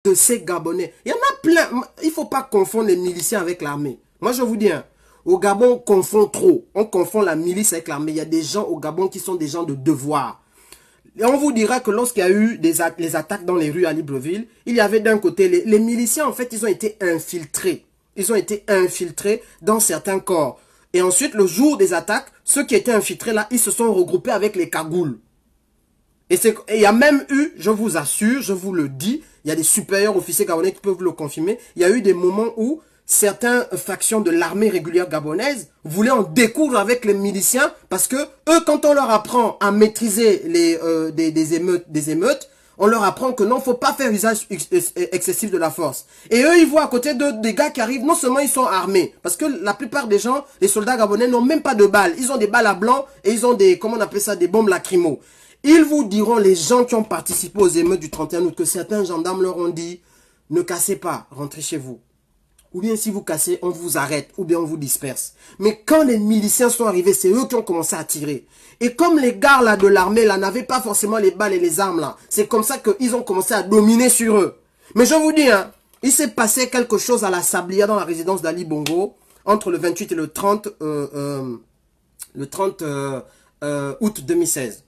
de ces Gabonais. Il y en a plein. Il ne faut pas confondre les miliciens avec l'armée. Moi, je vous dis, hein, au Gabon, on confond trop. On confond la milice avec l'armée. Il y a des gens au Gabon qui sont des gens de devoir. Et on vous dira que lorsqu'il y a eu les attaques dans les rues à Libreville, il y avait d'un côté, les miliciens, en fait, ils ont été infiltrés. Ils ont été infiltrés dans certains corps. Et ensuite, le jour des attaques, ceux qui étaient infiltrés là, ils se sont regroupés avec les cagoules. Et il y a même eu, je vous assure, je vous le dis, il y a des supérieurs officiers gabonais qui peuvent le confirmer, il y a eu des moments où certaines factions de l'armée régulière gabonaise voulaient en découdre avec les miliciens parce que eux, quand on leur apprend à maîtriser des émeutes, on leur apprend que non, faut pas faire usage excessif de la force. Et eux, ils voient à côté des gars qui arrivent, non seulement ils sont armés, parce que la plupart des gens, les soldats gabonais n'ont même pas de balles. Ils ont des balles à blanc et ils ont des, comment on appelle ça, des bombes lacrymo. Ils vous diront, les gens qui ont participé aux émeutes du 31 août, que certains gendarmes leur ont dit, ne cassez pas, rentrez chez vous. Ou bien si vous cassez, on vous arrête, ou bien on vous disperse. Mais quand les miliciens sont arrivés, c'est eux qui ont commencé à tirer. Et comme les gars là de l'armée là n'avaient pas forcément les balles et les armes là, c'est comme ça qu'ils ont commencé à dominer sur eux. Mais je vous dis, hein, il s'est passé quelque chose à la Sablière dans la résidence d'Ali Bongo, entre le 28 et le 30 août 2016.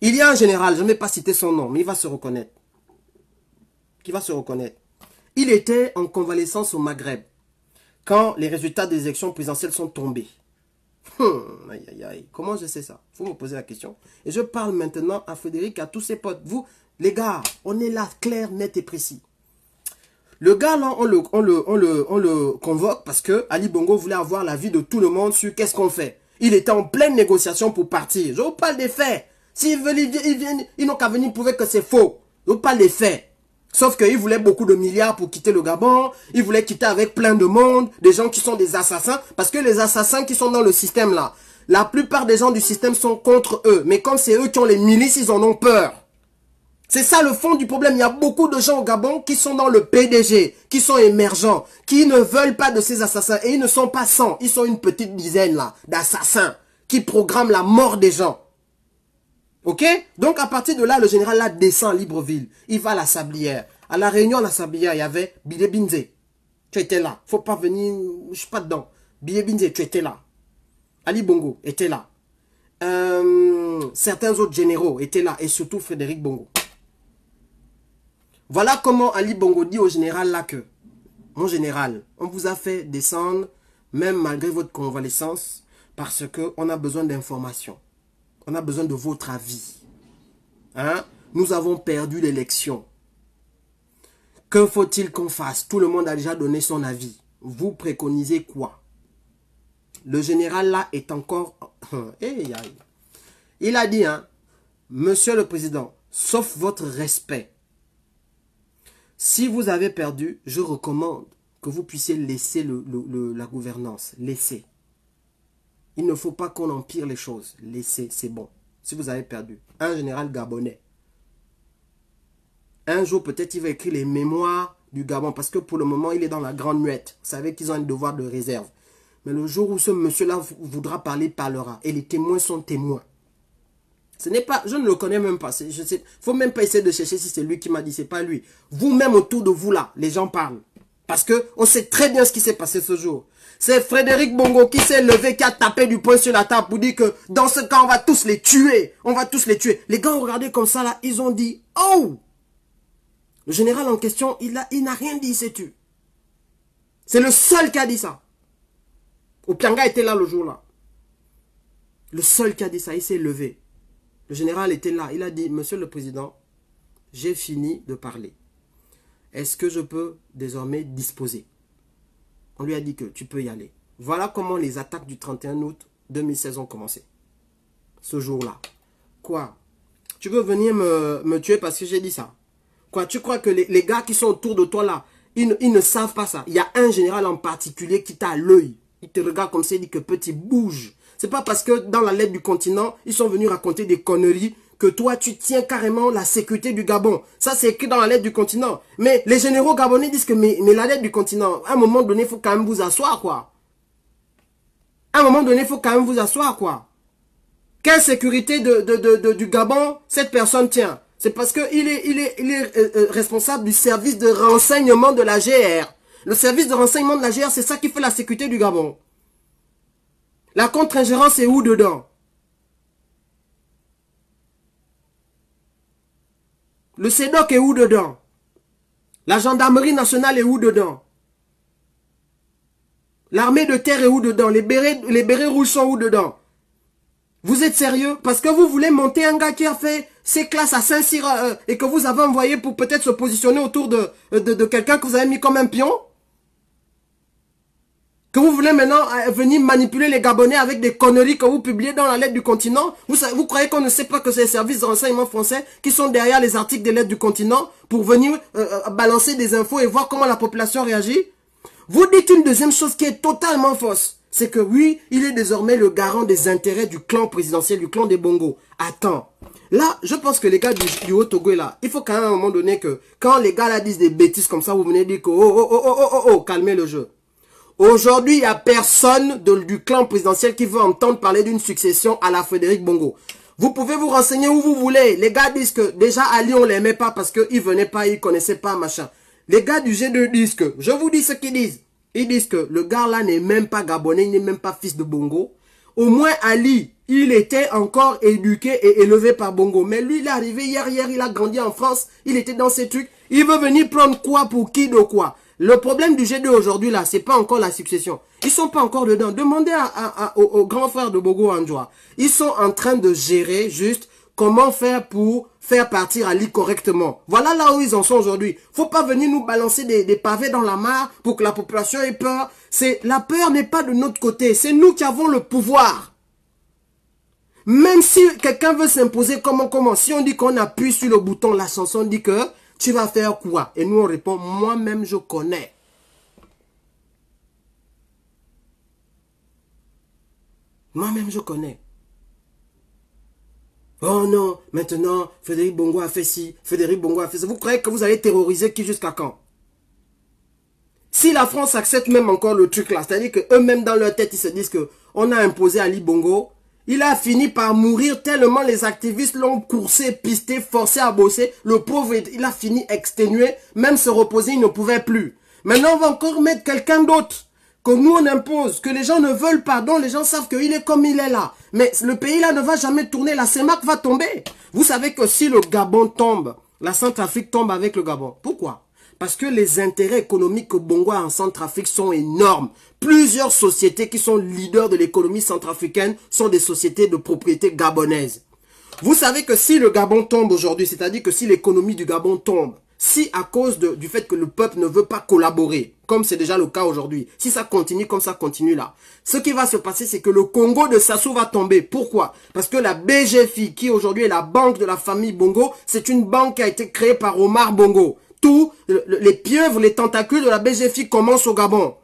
Il y a un général, je ne vais pas citer son nom, mais il va se reconnaître. Qui va se reconnaître. Il était en convalescence au Maghreb quand les résultats des élections présidentielles sont tombés. Aïe, aïe, aïe. Comment je sais ça? Vous me posez la question. Et je parle maintenant à Frédéric, à tous ses potes. Vous, les gars, on est là, clair, net et précis. Le gars, là, on le convoque parce que Ali Bongo voulait avoir l'avis de tout le monde sur qu'est-ce qu'on fait. Il était en pleine négociation pour partir. Je vous parle des faits. S'ils veulent, ils n'ont qu'à venir prouver que c'est faux. Je vous parle des faits. Sauf qu'ils voulaient beaucoup de milliards pour quitter le Gabon. Ils voulaient quitter avec plein de monde. Des gens qui sont des assassins. Parce que les assassins qui sont dans le système là, la plupart des gens du système sont contre eux. Mais comme c'est eux qui ont les milices, ils en ont peur. C'est ça le fond du problème. Il y a beaucoup de gens au Gabon qui sont dans le PDG, qui sont émergents, qui ne veulent pas de ces assassins. Et ils ne sont pas 100. Ils sont une petite dizaine là d'assassins qui programment la mort des gens. Ok? Donc à partir de là, le général là descend à Libreville. Il va à la Sablière. À la réunion à la Sablière, il y avait Bidé Binze. Tu étais là. Faut pas venir, je suis pas dedans. Bidé Binze, tu étais là. Ali Bongo était là. Certains autres généraux étaient là. Et surtout Frédéric Bongo. Voilà comment Ali Bongo dit au général là que, mon général, on vous a fait descendre, même malgré votre convalescence, parce qu'on a besoin d'informations. On a besoin de votre avis. Hein? Nous avons perdu l'élection. Que faut-il qu'on fasse? Tout le monde a déjà donné son avis. Vous préconisez quoi? Le général là est encore... Il a dit, hein, Monsieur le Président, sauf votre respect, si vous avez perdu, je recommande que vous puissiez laisser la gouvernance. Laissez. Il ne faut pas qu'on empire les choses. Laissez, c'est bon. Si vous avez perdu. Un général gabonais. Un jour, peut-être, il va écrire les mémoires du Gabon. Parce que pour le moment, il est dans la grande muette. Vous savez qu'ils ont un devoir de réserve. Mais le jour où ce monsieur-là voudra parler, il parlera. Et les témoins sont témoins. Ce n'est pas, je ne le connais même pas. Il ne faut même pas essayer de chercher si c'est lui qui m'a dit. Ce n'est pas lui. Vous-même, autour de vous, là, les gens parlent. Parce qu'on sait très bien ce qui s'est passé ce jour. C'est Frédéric Bongo qui s'est levé, qui a tapé du poing sur la table pour dire que dans ce cas, on va tous les tuer. On va tous les tuer. Les gars ont regardé comme ça, là. Ils ont dit, oh! Le général en question, il n'a rien dit, il s'est tué. C'est le seul qui a dit ça. Opianga était là le jour-là. Le seul qui a dit ça, il s'est levé. Le général était là. Il a dit, Monsieur le Président, j'ai fini de parler. Est-ce que je peux désormais disposer? On lui a dit que tu peux y aller. Voilà comment les attaques du 31 août 2016 ont commencé. Ce jour-là. Quoi? Tu veux venir me tuer parce que j'ai dit ça? Quoi? Tu crois que les gars qui sont autour de toi là, ils ne savent pas ça? Il y a un général en particulier qui t'a à l'œil. Il te regarde comme ça, il dit que petit bouge. C'est pas parce que dans la lettre du continent, ils sont venus raconter des conneries que toi, tu tiens carrément la sécurité du Gabon. Ça, c'est écrit dans la lettre du continent. Mais les généraux gabonais disent que mais la lettre du continent, à un moment donné, il faut quand même vous asseoir, quoi. À un moment donné, il faut quand même vous asseoir, quoi. Quelle sécurité du Gabon cette personne tient? C'est parce qu'il est responsable du service de renseignement de la GR. Le service de renseignement de la GR, c'est ça qui fait la sécurité du Gabon. La contre-ingérence est où dedans? Le CEDOC est où dedans? La gendarmerie nationale est où dedans? L'armée de terre est où dedans? Les bérets rouges sont où dedans? Vous êtes sérieux? Parce que vous voulez monter un gars qui a fait ses classes à Saint-Cyr et que vous avez envoyé pour peut-être se positionner autour de quelqu'un que vous avez mis comme un pion? Que vous voulez maintenant venir manipuler les Gabonais avec des conneries que vous publiez dans la lettre du continent? Vous croyez qu'on ne sait pas que c'est les services de renseignement français qui sont derrière les articles des lettres du continent pour venir balancer des infos et voir comment la population réagit? Vous dites une deuxième chose qui est totalement fausse. C'est que oui, il est désormais le garant des intérêts du clan présidentiel, du clan des Bongo. Attends. Là, je pense que les gars du Haut-Togo là, il faut quand même à un moment donné que quand les gars là disent des bêtises comme ça, vous venez dire que calmez le jeu. Aujourd'hui, il n'y a personne du clan présidentiel qui veut entendre parler d'une succession à la Frédéric Bongo. Vous pouvez vous renseigner où vous voulez. Les gars disent que déjà Ali, on ne l'aimait pas parce qu'il ne venait pas, il ne connaissait pas, machin. Les gars du G2 disent que, je vous dis ce qu'ils disent. Ils disent que le gars là n'est même pas gabonais, il n'est même pas fils de Bongo. Au moins Ali, il était encore éduqué et élevé par Bongo. Mais lui, il est arrivé hier, il a grandi en France, il était dans ces trucs. Il veut venir prendre quoi pour qui de quoi? Le problème du G2 aujourd'hui là, c'est pas encore la succession. Ils sont pas encore dedans. Demandez au grand frère de Bogo Andjoa. Ils sont en train de gérer juste comment faire pour faire partir Ali correctement. Voilà là où ils en sont aujourd'hui. Faut pas venir nous balancer des pavés dans la mare pour que la population ait peur. La peur n'est pas de notre côté. C'est nous qui avons le pouvoir. Même si quelqu'un veut s'imposer comment, si on dit qu'on appuie sur le bouton, la chanson dit que tu vas faire quoi? Et nous on répond, moi-même je connais. Moi-même je connais. Oh non, maintenant, Frédéric Bongo a fait ci, Frédéric Bongo a fait ça. Vous croyez que vous allez terroriser qui jusqu'à quand? Si la France accepte même encore le truc là, c'est-à-dire qu'eux-mêmes dans leur tête, ils se disent qu'on a imposé Ali Bongo, il a fini par mourir tellement les activistes l'ont coursé, pisté, forcé à bosser. Le pauvre, il a fini exténué, même se reposer, il ne pouvait plus. Maintenant, on va encore mettre quelqu'un d'autre que nous on impose, que les gens ne veulent pas, dont les gens savent qu'il est comme il est là. Mais le pays là ne va jamais tourner, la CEMAC va tomber. Vous savez que si le Gabon tombe, la Centrafrique tombe avec le Gabon. Pourquoi? Parce que les intérêts économiques que Bongo a en Centrafrique sont énormes. Plusieurs sociétés qui sont leaders de l'économie centrafricaine sont des sociétés de propriété gabonaise. Vous savez que si le Gabon tombe aujourd'hui, c'est-à-dire que si l'économie du Gabon tombe, si à cause du fait que le peuple ne veut pas collaborer, comme c'est déjà le cas aujourd'hui, si ça continue comme ça continue là, ce qui va se passer, c'est que le Congo de Sassou va tomber. Pourquoi? Parce que la BGFI, qui aujourd'hui est la banque de la famille Bongo, c'est une banque qui a été créée par Omar Bongo. Tous les pieuvres, les tentacules de la BGFI commencent au Gabon.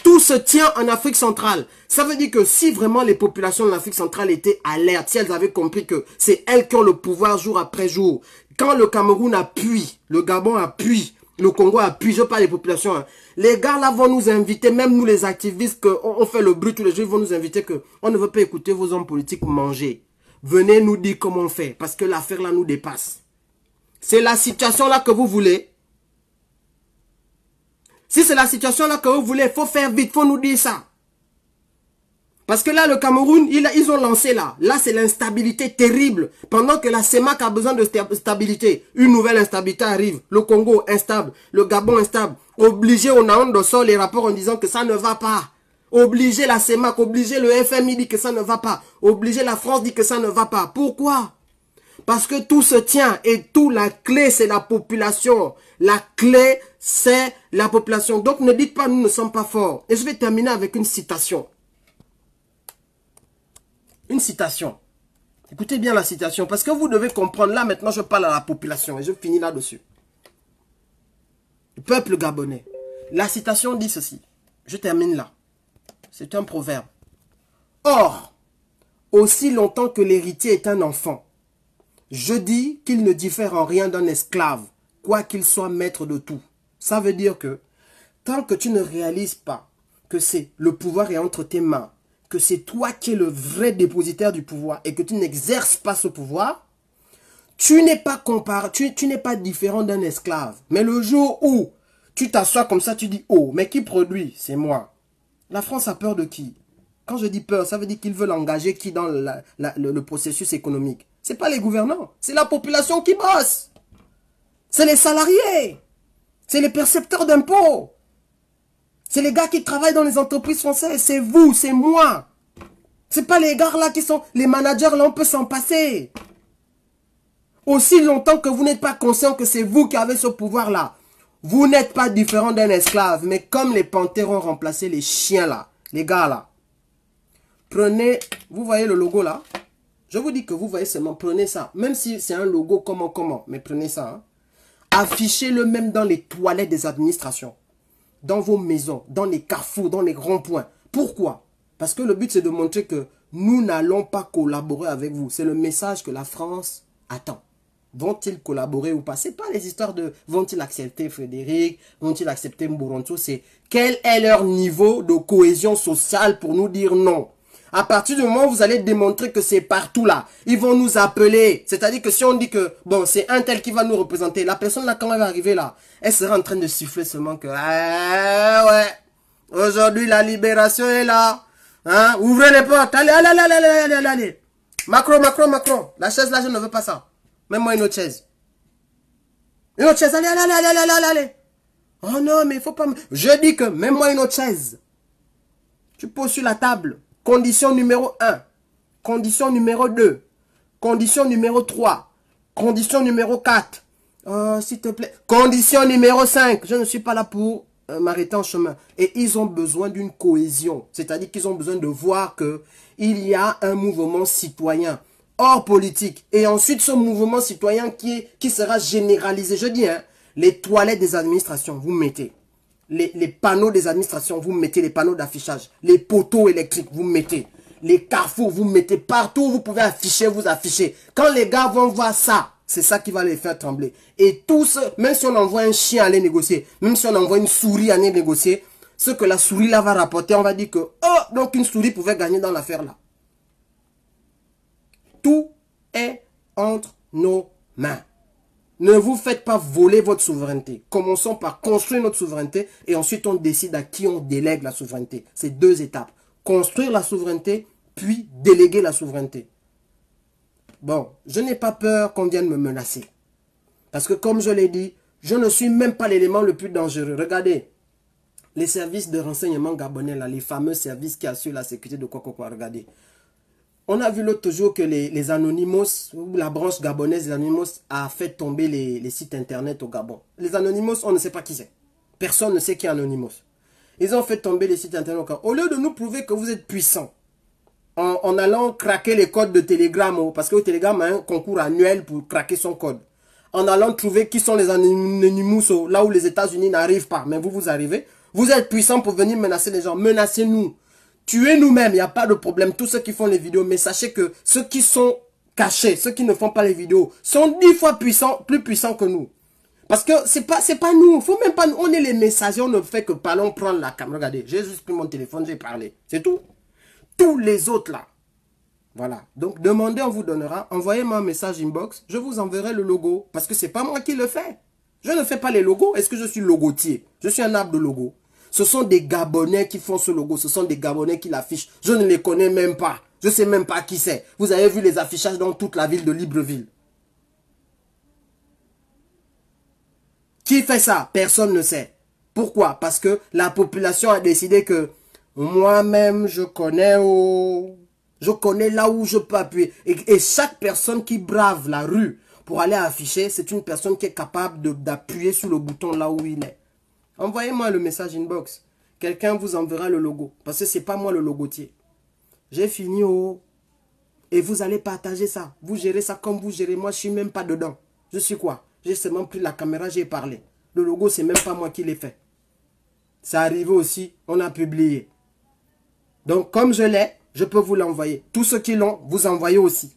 Tout se tient en Afrique centrale. Ça veut dire que si vraiment les populations de l'Afrique centrale étaient alertes, si elles avaient compris que c'est elles qui ont le pouvoir jour après jour, quand le Cameroun appuie, le Gabon appuie, le Congo appuie, je parle des populations, hein, les gars là vont nous inviter, même nous les activistes, on fait le bruit tous les jours, ils vont nous inviter que on ne veut pas écouter vos hommes politiques manger. Venez nous dire comment on fait, parce que l'affaire là nous dépasse. C'est la situation là que vous voulez. Si c'est la situation là que vous voulez, il faut faire vite, il faut nous dire ça. Parce que là, le Cameroun, ils ont lancé là. Là, c'est l'instabilité terrible. Pendant que la CEMAC a besoin de stabilité, une nouvelle instabilité arrive. Le Congo instable, le Gabon instable. Obligé au Naon de sortir les rapports en disant que ça ne va pas. Obligé la CEMAC, obligé le FMI dit que ça ne va pas. Obligé la France dit que ça ne va pas. Pourquoi? Parce que tout se tient et tout, la clé, c'est la population. La clé, c'est la population. Donc, ne dites pas, nous ne sommes pas forts. Et je vais terminer avec une citation. Une citation. Écoutez bien la citation, parce que vous devez comprendre. Là, maintenant, je parle à la population et je finis là-dessus. Le peuple gabonais. La citation dit ceci. Je termine là. C'est un proverbe. Or, aussi longtemps que l'héritier est un enfant, je dis qu'il ne diffère en rien d'un esclave, quoi qu'il soit maître de tout. Ça veut dire que, tant que tu ne réalises pas que c'est le pouvoir est entre tes mains, que c'est toi qui es le vrai dépositaire du pouvoir et que tu n'exerces pas ce pouvoir, Tu n'es pas comparé, tu n'es pas différent d'un esclave. Mais le jour où tu t'assois comme ça, tu dis, oh, mais qui produit? C'est moi. La France a peur de qui? Quand je dis peur, ça veut dire qu'ils veulent engager qui dans le processus économique? Ce n'est pas les gouvernants, c'est la population qui bosse. C'est les salariés. C'est les percepteurs d'impôts. C'est les gars qui travaillent dans les entreprises françaises. C'est vous, c'est moi. C'est pas les gars là qui sont... Les managers là, on peut s'en passer. Aussi longtemps que vous n'êtes pas conscient que c'est vous qui avez ce pouvoir là. Vous n'êtes pas différent d'un esclave. Mais comme les panthères ont remplacé les chiens là. Les gars là. Prenez... Vous voyez le logo là? Je vous dis que vous voyez seulement. Prenez ça. Même si c'est un logo comment. Mais prenez ça. Hein. Affichez-le même dans les toilettes des administrations. Dans vos maisons. Dans les carrefours. Dans les ronds-points. Pourquoi? Parce que le but, c'est de montrer que nous n'allons pas collaborer avec vous. C'est le message que la France attend. Vont-ils collaborer ou pas? Ce n'est pas les histoires de vont-ils accepter Frédéric, vont-ils accepter Mboronto. C'est quel est leur niveau de cohésion sociale pour nous dire non. À partir du moment où vous allez démontrer que c'est partout là, ils vont nous appeler. C'est-à-dire que si on dit que bon, c'est un tel qui va nous représenter, la personne là, quand elle va arriver là, elle sera en train de siffler seulement que ah ouais, aujourd'hui la libération est là. Hein? Ouvrez les portes. Allez. Macron. La chaise là, je ne veux pas ça. Mets-moi une autre chaise. Une autre chaise. Allez. Oh non, mais il faut pas... Je dis que mets-moi une autre chaise. Tu poses sur la table. Condition numéro 1. Condition numéro 2. Condition numéro 3. Condition numéro 4. Oh, s'il te plaît. Condition numéro 5. Je ne suis pas là pour... m'arrêter en chemin. Et ils ont besoin d'une cohésion. C'est-à-dire qu'ils ont besoin de voir que il y a un mouvement citoyen hors politique. Et ensuite, ce mouvement citoyen qui sera généralisé. Je dis, hein, les toilettes des administrations, vous mettez. Les panneaux des administrations, vous mettez les panneaux d'affichage. Les poteaux électriques, vous mettez. Les carrefours, vous mettez. Partout où vous pouvez afficher, vous affichez. Quand les gars vont voir ça, c'est ça qui va les faire trembler. Et tous, même si on envoie un chien aller négocier, même si on envoie une souris aller négocier, ce que la souris là va rapporter, on va dire que, oh, donc une souris pouvait gagner dans l'affaire là. Tout est entre nos mains. Ne vous faites pas voler votre souveraineté. Commençons par construire notre souveraineté et ensuite on décide à qui on délègue la souveraineté. C'est 2 étapes. Construire la souveraineté, puis déléguer la souveraineté. Bon, je n'ai pas peur qu'on vienne me menacer. Parce que comme je l'ai dit, je ne suis même pas l'élément le plus dangereux. Regardez, les services de renseignement gabonais, là, les fameux services qui assurent la sécurité de quoi, regardez. On a vu l'autre jour que les Anonymous, ou la branche gabonaise des Anonymous, a fait tomber les sites internet au Gabon. Les Anonymous, on ne sait pas qui c'est. Personne ne sait qui est Anonymous. Ils ont fait tomber les sites internet au Gabon. Au lieu de nous prouver que vous êtes puissants, en allant craquer les codes de Telegram, parce que le Telegram a un concours annuel pour craquer son code. En allant trouver qui sont les Anonymous, là où les États-Unis n'arrivent pas. Mais vous arrivez. Vous êtes puissants pour venir menacer les gens. Menacez-nous. Tuez nous-mêmes, il n'y a pas de problème. Tous ceux qui font les vidéos, mais sachez que ceux qui sont cachés, ceux qui ne font pas les vidéos, sont 10 fois plus puissants que nous. Parce que c'est pas nous. Faut même pas nous. On est les messagers, on ne fait que parler, on prend la caméra. Regardez, j'ai juste pris mon téléphone, j'ai parlé. C'est tout. Tous les autres là. Voilà. Donc demandez, on vous donnera. Envoyez-moi un message inbox. Je vous enverrai le logo. Parce que c'est pas moi qui le fais. Je ne fais pas les logos. Est-ce que je suis logotier? Je suis un arbre de logo. Ce sont des Gabonais qui font ce logo. Ce sont des Gabonais qui l'affichent. Je ne les connais même pas. Je ne sais même pas qui c'est. Vous avez vu les affichages dans toute la ville de Libreville. Qui fait ça? Personne ne sait. Pourquoi? Parce que la population a décidé que moi-même, je connais là où je peux appuyer. Et chaque personne qui brave la rue pour aller afficher, c'est une personne qui est capable d'appuyer sur le bouton là où il est. Envoyez-moi le message inbox. Quelqu'un vous enverra le logo. Parce que ce n'est pas moi le logotier. J'ai fini et vous allez partager ça. Vous gérez ça comme vous gérez. Moi, je ne suis même pas dedans. Je suis quoi? J'ai seulement pris la caméra, j'ai parlé. Le logo, c'est même pas moi qui l'ai fait. Ça arrivé aussi, on a publié. Donc, comme je l'ai, je peux vous l'envoyer. Tous ceux qui l'ont, vous envoyez aussi.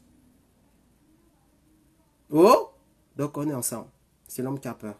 Oh? Donc, on est ensemble. C'est l'homme qui a peur.